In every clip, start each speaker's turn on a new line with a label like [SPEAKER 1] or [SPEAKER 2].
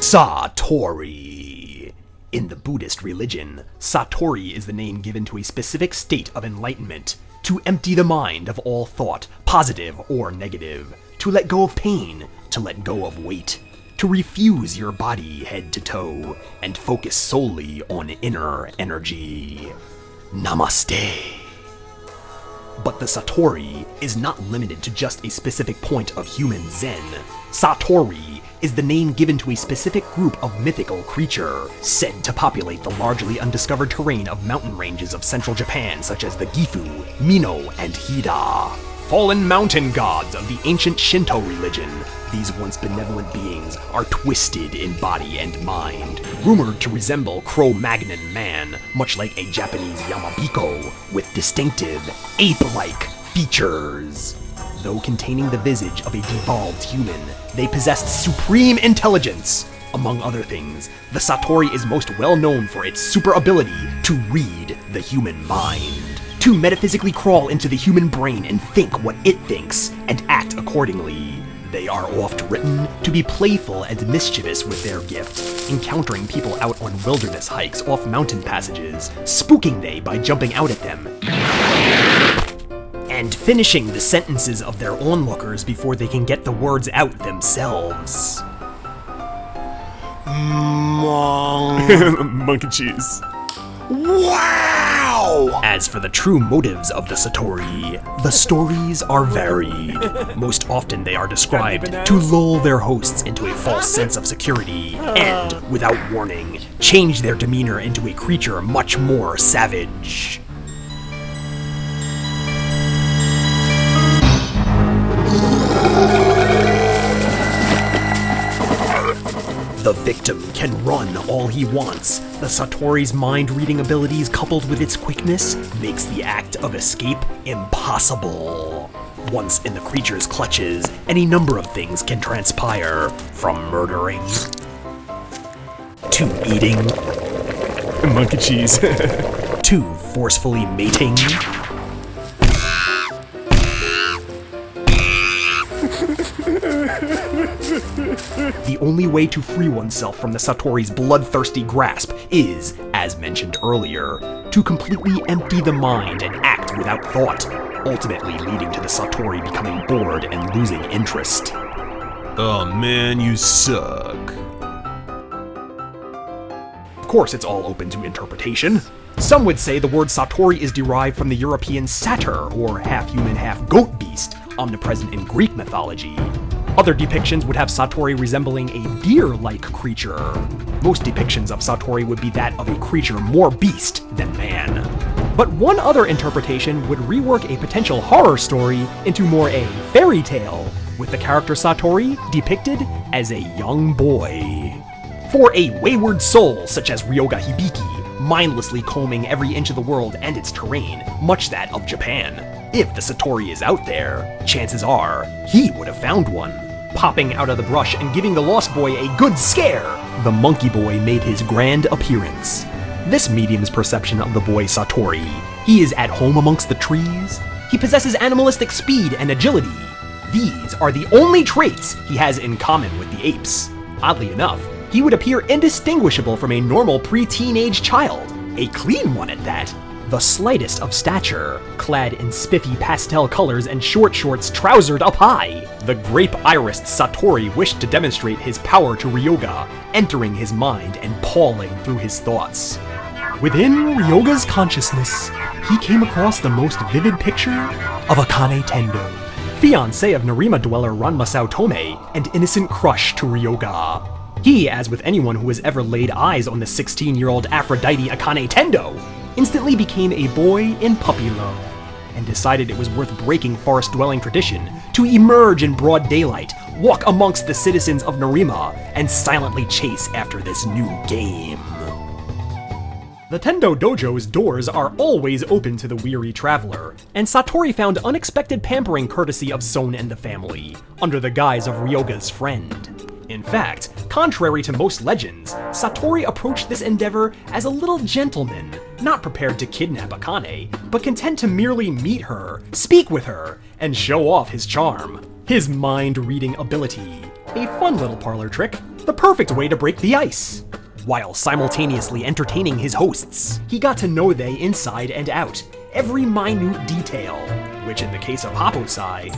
[SPEAKER 1] Satori. In the Buddhist religion, Satori is the name given to a specific state of enlightenment, to empty the mind of all thought, positive or negative, to let go of pain, to let go of weight, to refuse your body head to toe, and focus solely on inner energy. Namaste. But the Satori is not limited to just a specific point of human zen. Satori is the name given to a specific group of mythical creature, said to populate the largely undiscovered terrain of mountain ranges of central Japan such as the Gifu, Mino, and Hida. Fallen mountain gods of the ancient Shinto religion, these once benevolent beings are twisted in body and mind, rumored to resemble Cro-Magnon man, much like a Japanese Yamabiko, with distinctive, ape-like features. Though containing the visage of a devolved human, they possessed supreme intelligence. Among other things, the Satori is most well known for its super ability to read the human mind, to metaphysically crawl into the human brain and think what it thinks, and act accordingly. They are oft written to be playful and mischievous with their gift, encountering people out on wilderness hikes off mountain passages, spooking they by jumping out at them, and finishing the sentences of their onlookers before they can get the words out themselves.
[SPEAKER 2] Monkey cheese.
[SPEAKER 1] Wow! As for the true motives of the Satori, the stories are varied. Most often they are described to lull their hosts into a false sense of security and, without warning, change their demeanor into a creature much more savage. The victim can run all he wants. The Satori's mind-reading abilities coupled with its quickness makes the act of escape impossible. Once in the creature's clutches, any number of things can transpire, from murdering to eating
[SPEAKER 2] Monkey cheese.
[SPEAKER 1] to forcefully mating The only way to free oneself from the Satori's bloodthirsty grasp is, as mentioned earlier, to completely empty the mind and act without thought, ultimately leading to the Satori becoming bored and losing interest.
[SPEAKER 2] Oh man, you suck.
[SPEAKER 1] Of course, it's all open to interpretation. Some would say the word Satori is derived from the European satyr, or half-human, half-goat beast, omnipresent in Greek mythology. Other depictions would have Satori resembling a deer-like creature. Most depictions of Satori would be that of a creature more beast than man. But one other interpretation would rework a potential horror story into more a fairy tale, with the character Satori depicted as a young boy. For a wayward soul such as Ryoga Hibiki, mindlessly combing every inch of the world and its terrain, much that of Japan, if the Satori is out there, chances are he would have found one. Popping out of the brush and giving the lost boy a good scare, the monkey boy made his grand appearance. This medium's perception of the boy Satori: he is at home amongst the trees, he possesses animalistic speed and agility. These are the only traits he has in common with the apes. Oddly enough, he would appear indistinguishable from a normal pre-teenage child, a clean one at that. The slightest of stature, clad in spiffy pastel colors and short shorts trousered up high. The grape-irised Satori wished to demonstrate his power to Ryoga, entering his mind and pawing through his thoughts. Within Ryoga's consciousness, he came across the most vivid picture of Akane Tendo, fiancé of Nerima dweller Ranma Saotome and innocent crush to Ryoga. He, as with anyone who has ever laid eyes on the 16-year-old Aphrodite Akane Tendo, instantly became a boy in puppy love, and decided it was worth breaking forest-dwelling tradition to emerge in broad daylight, walk amongst the citizens of Nerima, and silently chase after this new game. The Tendo Dojo's doors are always open to the weary traveler, and Satori found unexpected pampering courtesy of Son and the family, under the guise of Ryoga's friend. In fact, contrary to most legends, Satori approached this endeavor as a little gentleman, not prepared to kidnap Akane, but content to merely meet her, speak with her, and show off his charm, his mind-reading ability. A fun little parlor trick, The perfect way to break the ice. While simultaneously entertaining his hosts, he got to know they inside and out, every minute detail, which in the case of Happosai,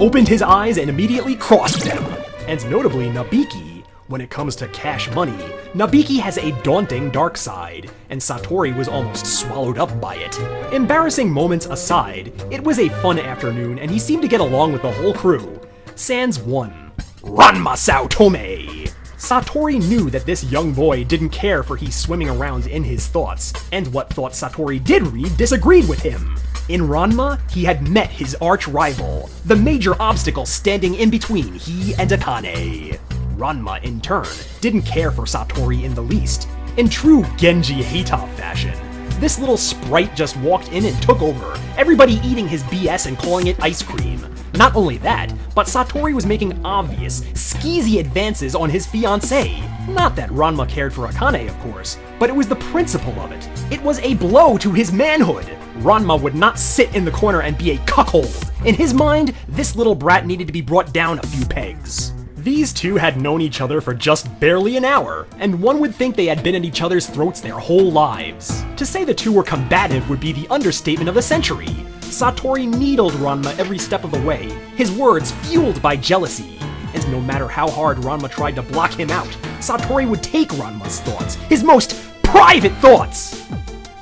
[SPEAKER 1] opened his eyes and immediately crossed them. And notably Nabiki, when it comes to cash money, Nabiki has a daunting dark side, and Satori was almost swallowed up by it. Embarrassing moments aside, it was a fun afternoon and he seemed to get along with the whole crew. Sans 1. Ranma Saotome! Satori knew that this young boy didn't care for he swimming around in his thoughts, and what thoughts Satori did read disagreed with him. In Ranma, he had met his arch-rival, the major obstacle standing in between he and Akane. Ranma, in turn, didn't care for Satori in the least. In true Genji Heita fashion, this little sprite just walked in and took over, everybody eating his BS and calling it ice cream. Not only that, but Satori was making obvious, skeezy advances on his fiancée. Not that Ranma cared for Akane, of course, but it was the principle of it. It was a blow to his manhood. Ranma would not sit in the corner and be a cuckold. In his mind, this little brat needed to be brought down a few pegs. These two had known each other for just barely an hour, and one would think they had been at each other's throats their whole lives. To say the two were combative would be the understatement of the century. Satori needled Ranma every step of the way, his words fueled by jealousy. And no matter how hard Ranma tried to block him out, Satori would take Ranma's thoughts, his most private thoughts,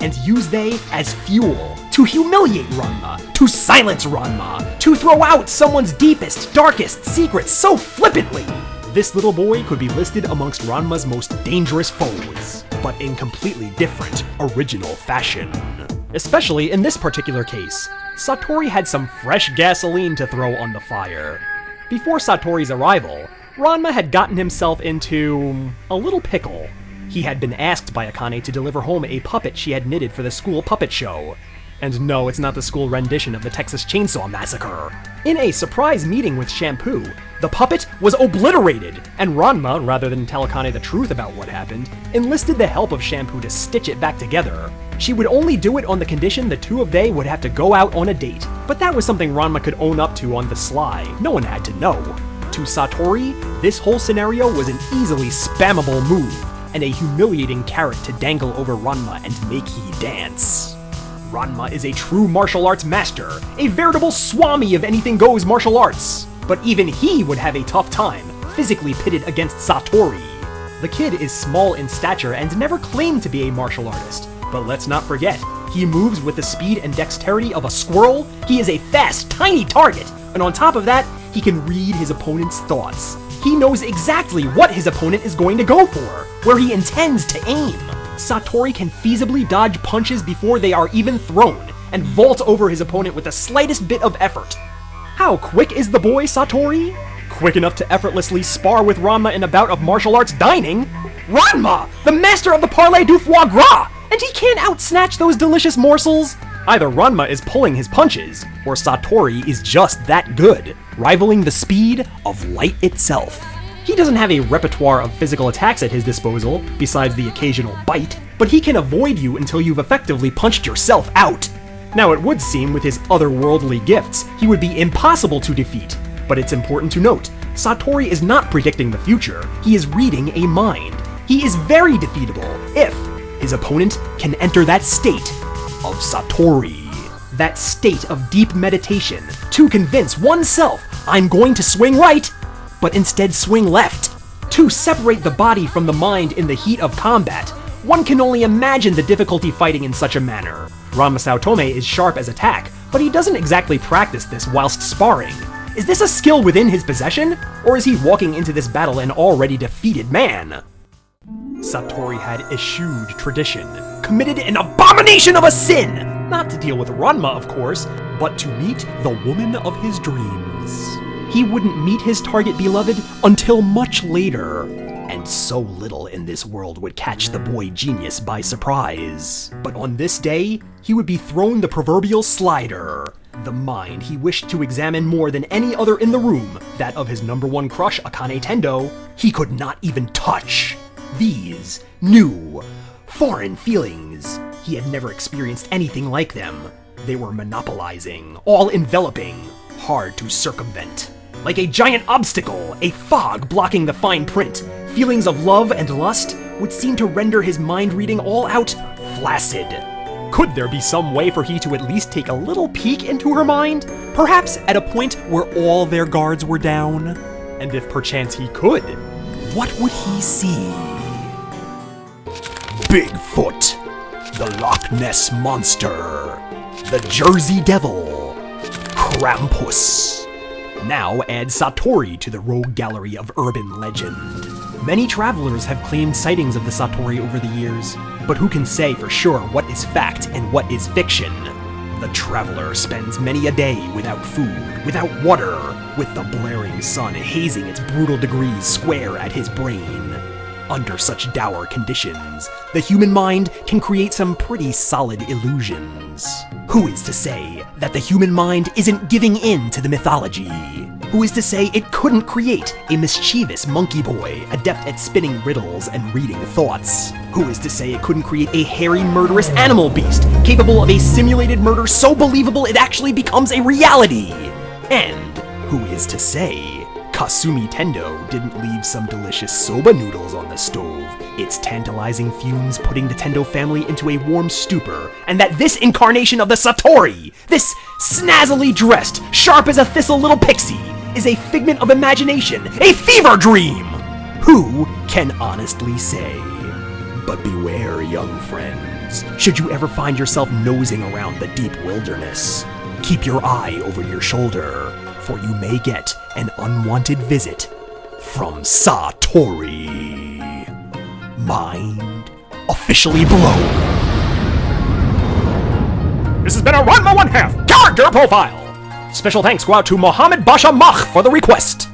[SPEAKER 1] and use they as fuel to humiliate Ranma, to silence Ranma, to throw out someone's deepest, darkest secrets so flippantly. This little boy could be listed amongst Ranma's most dangerous foes, but in completely different, original fashion. Especially in this particular case, Satori had some fresh gasoline to throw on the fire. Before Satori's arrival, Ranma had gotten himself into a little pickle. He had been asked by Akane to deliver home a puppet she had knitted for the school puppet show. And no, it's not the school rendition of the Texas Chainsaw Massacre. In a surprise meeting with Shampoo, the puppet was obliterated, and Ranma, rather than tell Akane the truth about what happened, enlisted the help of Shampoo to stitch it back together. She would only do it on the condition the two of they would have to go out on a date, but that was something Ranma could own up to on the sly. No one had to know. To Satori, this whole scenario was an easily spammable move, and a humiliating carrot to dangle over Ranma and make he dance. Ranma is a true martial arts master, a veritable swami of anything goes martial arts, but even he would have a tough time, physically pitted against Satori. The kid is small in stature and never claimed to be a martial artist, but let's not forget, he moves with the speed and dexterity of a squirrel, he is a fast, tiny target, and on top of that, he can read his opponent's thoughts. He knows exactly what his opponent is going to go for, where he intends to aim. Satori can feasibly dodge punches before they are even thrown, and vault over his opponent with the slightest bit of effort. How quick is the boy, Satori? Quick enough to effortlessly spar with Ranma in a bout of martial arts dining? Ranma, the master of the parley du foie gras! And he can't outsnatch those delicious morsels? Either Ranma is pulling his punches, or Satori is just that good, rivaling the speed of light itself. He doesn't have a repertoire of physical attacks at his disposal, besides the occasional bite, but he can avoid you until you've effectively punched yourself out. Now it would seem with his otherworldly gifts, he would be impossible to defeat, but it's important to note, Satori is not predicting the future, he is reading a mind. He is very defeatable if his opponent can enter that state of Satori. That state of deep meditation to convince oneself, I'm going to swing right, but instead swing left. To separate the body from the mind in the heat of combat, one can only imagine the difficulty fighting in such a manner. Ranma Saotome is sharp as attack, but he doesn't exactly practice this whilst sparring. Is this a skill within his possession, or is he walking into this battle an already defeated man? Satori had eschewed tradition, committed an abomination of a sin! Not to deal with Ranma, of course, but to meet the woman of his dreams. He wouldn't meet his target beloved until much later, and so little in this world would catch the boy genius by surprise. But on this day, he would be thrown the proverbial slider. The mind he wished to examine more than any other in the room, that of his number one crush, Akane Tendo, he could not even touch. These new, foreign feelings, he had never experienced anything like them. They were monopolizing, all-enveloping, hard to circumvent. Like a giant obstacle, a fog blocking the fine print, feelings of love and lust would seem to render his mind reading all out flaccid. Could there be some way for he to at least take a little peek into her mind? Perhaps at a point where all their guards were down? And if perchance he could, what would he see? Bigfoot, the Loch Ness Monster, the Jersey Devil, Krampus. Now add Satori to the rogue gallery of urban legend. Many travelers have claimed sightings of the Satori over the years, but who can say for sure what is fact and what is fiction? The traveler spends many a day without food, without water, with the blaring sun hazing its brutal degrees square at his brain. Under such dour conditions, the human mind can create some pretty solid illusions. Who is to say that the human mind isn't giving in to the mythology? Who is to say it couldn't create a mischievous monkey boy adept at spinning riddles and reading thoughts? Who is to say it couldn't create a hairy, murderous animal beast capable of a simulated murder so believable it actually becomes a reality? And who is to say Kasumi Tendo didn't leave some delicious soba noodles on the stove, its tantalizing fumes putting the Tendo family into a warm stupor, and that this incarnation of the Satori, this snazzily dressed, sharp as a thistle little pixie, is a figment of imagination, a fever dream? Who can honestly say? But beware, young friends. Should you ever find yourself nosing around the deep wilderness, keep your eye over your shoulder, for you may get an unwanted visit from Satori. Mind officially blown. This has been a Ranma 1/2 character profile. Special thanks go out to Mohammed Basha Mach for the request.